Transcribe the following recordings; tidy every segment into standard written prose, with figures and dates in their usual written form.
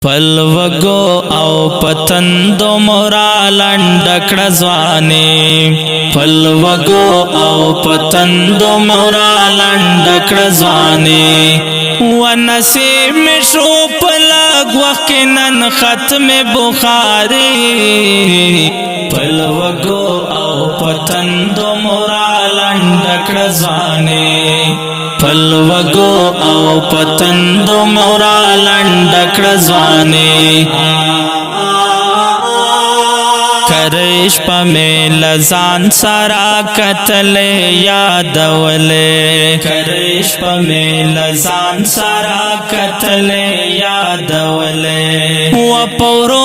پلوگو او پتندو مورا لنڈکڑ زوانے پلوگو او پتندو مورا لنڈکڑ زوانے ونسیم شو پلگ وقنن ختم بخاری پلوگو او پتندو مورا لنڈکڑ زوانے پلوگو او پتندو مورا لنڈکڑ زوانے کرش پا میل زان سارا قتل یادولے کرش پا میل زان سارا قتل یادولے وپورو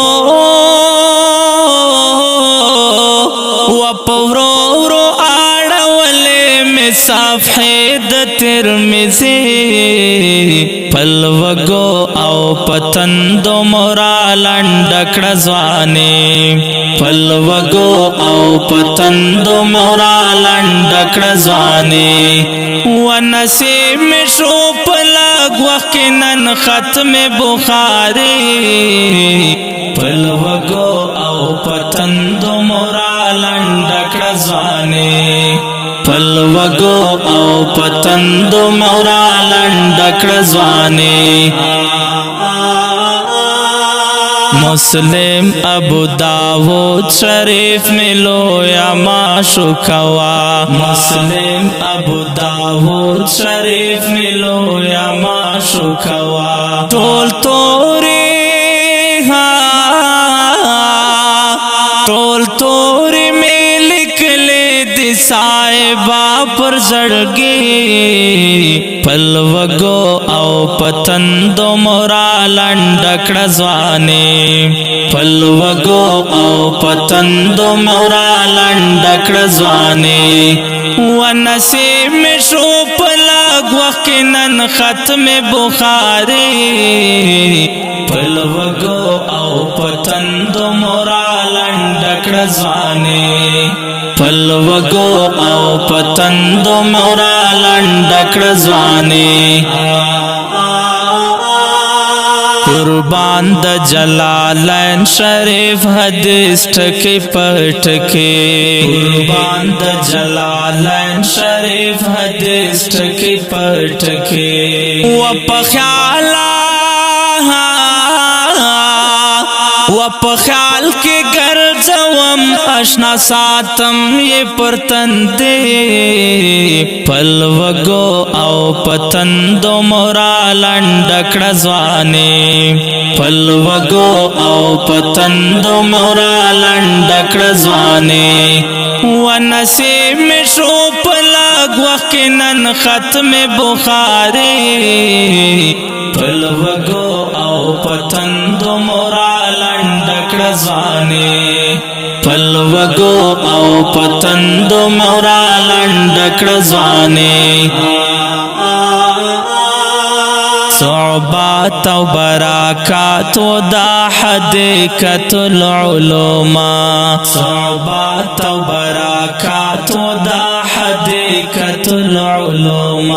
آڑولے صفحید ترمزی پلوگو او پتندو مورا لنڈکڑ زوانے پلوگو او پتندو مورا لنڈکڑ زوانے ونسیم شو پلگ وقنن ختم بخاری پلوگو او پتندو مورا لنڈکڑ زوانے پلوگو او پتندو مورا لنڈکڑ زوانے مسلم ابو داود شریف میں لویا ماشو کوا مسلم ابو داود شریف میں لویا ماشو کوا ٹول توری ٹول توری میں لکھ لے صاحبہ پر زڑگی پلوگو او پتندو مورا لنڈکڑ زوانے پلوگو او پتندو مورا لنڈکڑ زوانے ونسیم شو پلگ وقنن ختم بخاری پلوگو او پتندو مورا لنڈکڑ زوانے پلوگو او پتندو مورا لنڈکڑ زوانے قربان د جلالین شریف حدیث ٹکی پٹکی قربان د جلالین شریف حدیث ٹکی پٹکی وپخیال کی گرزوم اشنا ساتم یہ پرتندے پلوگو او پتندو مورا لنڈکڑ زوانے پلوگو او پتندو مورا لنڈکڑ زوانے ونسیم شو پلگ وقنن ختم بخاری پلوگو او پتندو مورا لنڈکڑ زوانے پلوگو او پتندو مورا لنڈکڑ زوانے صعوبات و برکات و دا حدیقت العلوم صعوبات و برکات و دا حدیقت العلوم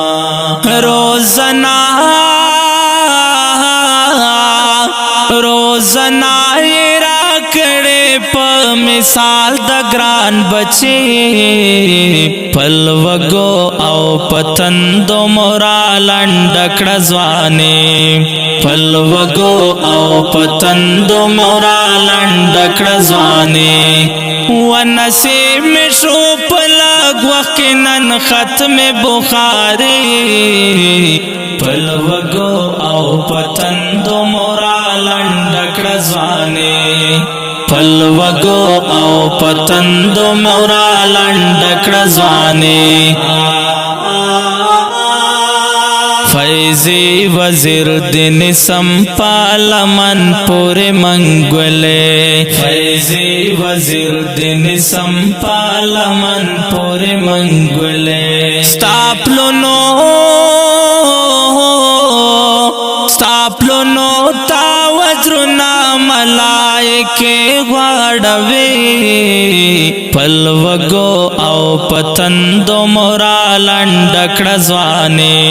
روزنا راکڑے پا مثال دا گران بچی پلوگو او پتندو مورا لنڈکڑ زوانے پلوگو او پتندو مورا لنڈکڑ زوانے ونسیم شو پلگ وقنن ختم بخاری پلوگو او پتندو مورا لنڈکڑ زوانے پلوگو او پتندو مورا لنڈکڑ زوانے فیضی وزیر دن سمپال من پورے منگولے فیضی وزیر دن سمپال من پورے منگولے ستاپلو نو تا وزرنا ملائکه غواړوي پلوګو او پتندو مورا لنډکړه ځواني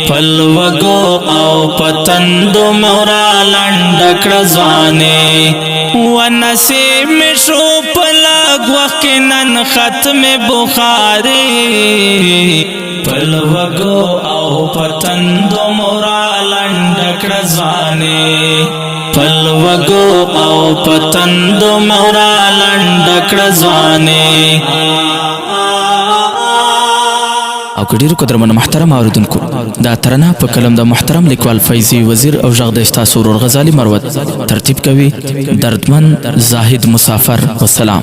پلوګو او پتندو مورا لنډکړه ځواني ونصیب می شو پلګ وقنن ختم بخاری پلوګو او پتندو مورا لنډکړه ځواني پلوګو او پتندو مورا لنډکړه ځواني. او کډیرو قدرمن محترم اوریدونکو دا ترانه په کلم د محترم لیکوال فیضی وزیر او ژغ د استاد سرور غزالی مروت ترتیب کوي دردمن زاهد مسافر. والسلام.